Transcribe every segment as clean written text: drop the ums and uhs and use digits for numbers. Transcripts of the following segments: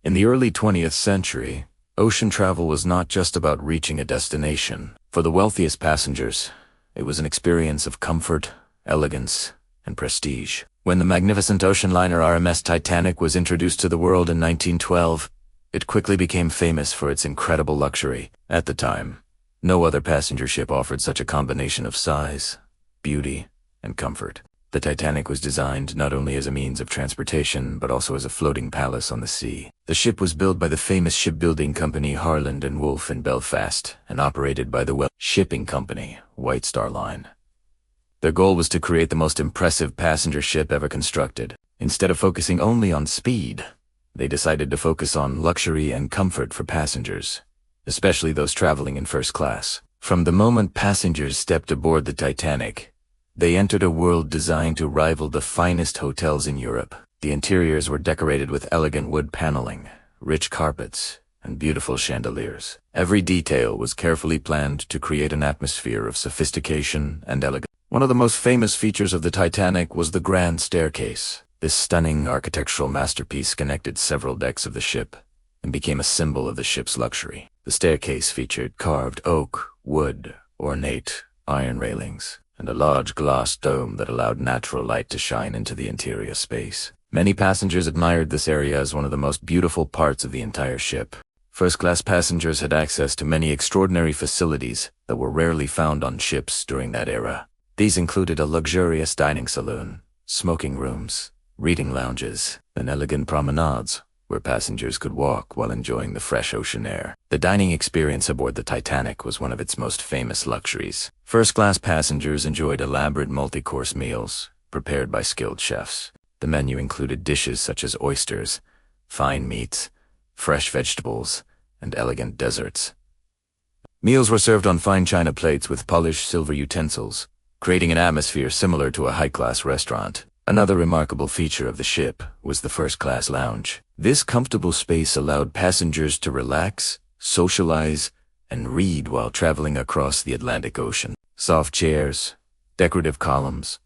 In the early 20th century, ocean travel was not just about reaching a destination. For the wealthiest passengers, it was an experience of comfort, elegance, and prestige. When the magnificent ocean liner RMS Titanic was introduced to the world in 1912, it quickly became famous for its incredible luxury. At the time, no other passenger ship offered such a combination of size, beauty, and comfort. The Titanic was designed not only as a means of transportation, but also as a floating palace on the sea. The ship was built by the famous shipbuilding company Harland and Wolff in Belfast and operated by the shipping company White Star Line. Their goal was to create the most impressive passenger ship ever constructed. Instead of focusing only on speed, they decided to focus on luxury and comfort for passengers, especially those traveling in first class. From the moment passengers stepped aboard the Titanic, they entered a world designed to rival the finest hotels in Europe. The interiors were decorated with elegant wood paneling, rich carpets, and beautiful chandeliers. Every detail was carefully planned to create an atmosphere of sophistication and elegance. One of the most famous features of the Titanic was the grand staircase. This stunning architectural masterpiece connected several decks of the ship and became a symbol of the ship's luxury. The staircase featured carved oak, wood, ornate iron railings, and a large glass dome that allowed natural light to shine into the interior space. Many passengers admired this area as one of the most beautiful parts of the entire ship. First-class passengers had access to many extraordinary facilities that were rarely found on ships during that era. These included a luxurious dining saloon, smoking rooms, reading lounges, and elegant promenades where passengers could walk while enjoying the fresh ocean air. The dining experience aboard the Titanic was one of its most famous luxuries. First-class passengers enjoyed elaborate multi-course meals prepared by skilled chefs. The menu included dishes such as oysters, fine meats, fresh vegetables, and elegant desserts. Meals were served on fine china plates with polished silver utensils, creating an atmosphere similar to a high-class restaurant. Another remarkable feature of the ship was the first-class lounge. This comfortable space allowed passengers to relax, socialize, and read while traveling across the Atlantic Ocean. Soft chairs, decorative columns,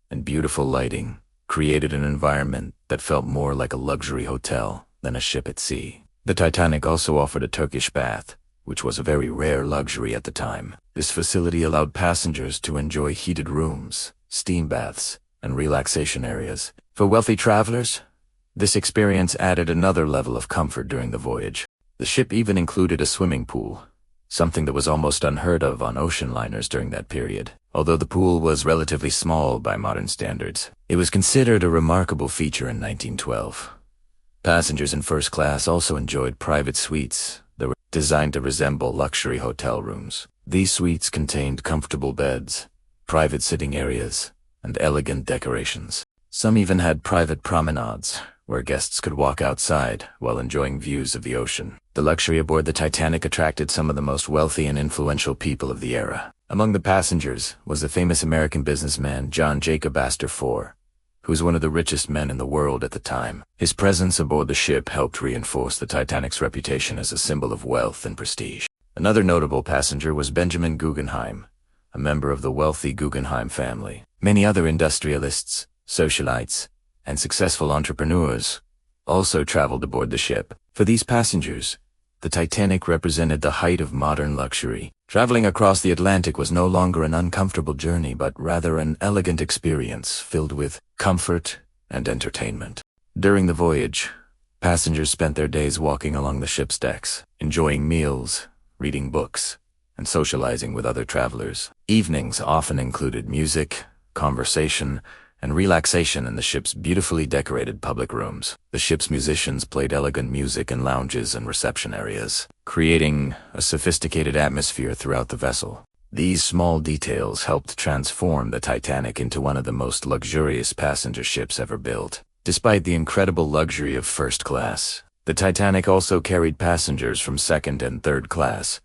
and beautiful lighting created an environment that felt more like a luxury hotel than a ship at sea. The Titanic also offered a Turkish bath, which was a very rare luxury at the time. This facility allowed passengers to enjoy heated rooms, steam baths, and relaxation areas. For wealthy travelers, this experience added another level of comfort during the voyage. The ship even included a swimming pool, something that was almost unheard of on ocean liners during that period. Although the pool was relatively small by modern standards, it was considered a remarkable feature in 1912. Passengers in first class also enjoyed private suites that were designed to resemble luxury hotel rooms. These suites contained comfortable beds, private sitting areas, and elegant decorations. Some even had private promenades, where guests could walk outside while enjoying views of the ocean. The luxury aboard the Titanic attracted some of the most wealthy and influential people of the era. Among the passengers was the famous American businessman John Jacob Astor IV, who was one of the richest men in the world at the time. His presence aboard the ship helped reinforce the Titanic's reputation as a symbol of wealth and prestige. Another notable passenger was Benjamin Guggenheim, a member of the wealthy Guggenheim family. Many other industrialists, socialites, and successful entrepreneurs also traveled aboard the ship. For these passengers, the Titanic represented the height of modern luxury. Traveling across the Atlantic was no longer an uncomfortable journey, but rather an elegant experience filled with comfort and entertainment. During the voyage, passengers spent their days walking along the ship's decks, enjoying meals, reading books, and socializing with other travelers. Evenings often included music, conversation, and relaxation in the ship's beautifully decorated public rooms. The ship's musicians played elegant music in lounges and reception areas, creating a sophisticated atmosphere throughout the vessel. These small details helped transform the Titanic into one of the most luxurious passenger ships ever built. Despite the incredible luxury of first class, the Titanic also carried passengers from second and third class,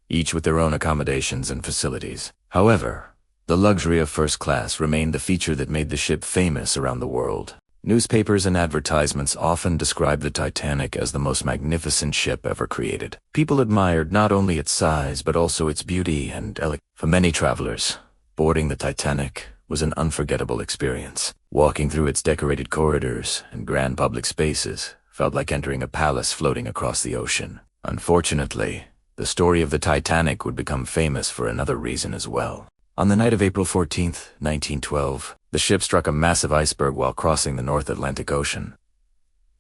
each with their own accommodations and facilities. However, the luxury of first class remained the feature that made the ship famous around the world. Newspapers and advertisements often described the Titanic as the most magnificent ship ever created. People admired not only its size, but also its beauty and elegance. For many travelers, boarding the Titanic was an unforgettable experience. Walking through its decorated corridors and grand public spaces felt like entering a palace floating across the ocean. Unfortunately, the story of the Titanic would become famous for another reason as well. On the night of April 14, 1912, the ship struck a massive iceberg while crossing the North Atlantic Ocean.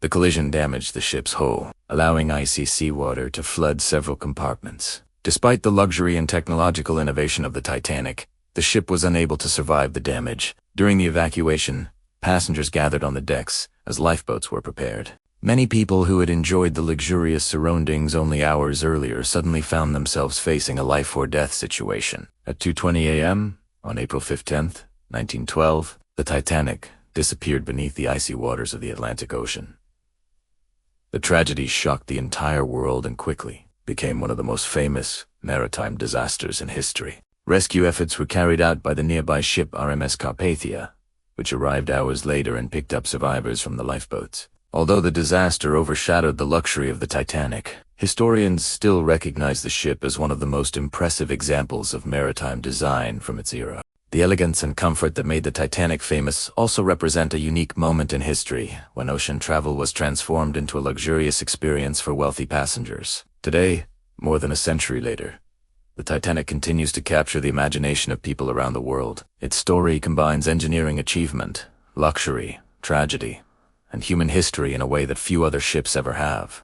The collision damaged the ship's hull, allowing icy seawater to flood several compartments. Despite the luxury and technological innovation of the Titanic, the ship was unable to survive the damage. During the evacuation, passengers gathered on the decks as lifeboats were prepared. Many people who had enjoyed the luxurious surroundings only hours earlier suddenly found themselves facing a life-or-death situation. At 2:20 a.m. on April 15, 1912, the Titanic disappeared beneath the icy waters of the Atlantic Ocean. The tragedy shocked the entire world and quickly became one of the most famous maritime disasters in history. Rescue efforts were carried out by the nearby ship RMS Carpathia, which arrived hours later and picked up survivors from the lifeboats. Although the disaster overshadowed the luxury of the Titanic, historians still recognize the ship as one of the most impressive examples of maritime design from its era. The elegance and comfort that made the Titanic famous also represent a unique moment in history when ocean travel was transformed into a luxurious experience for wealthy passengers. Today, more than a century later, the Titanic continues to capture the imagination of people around the world. Its story combines engineering achievement, luxury, tragedy, and human history in a way that few other ships ever have.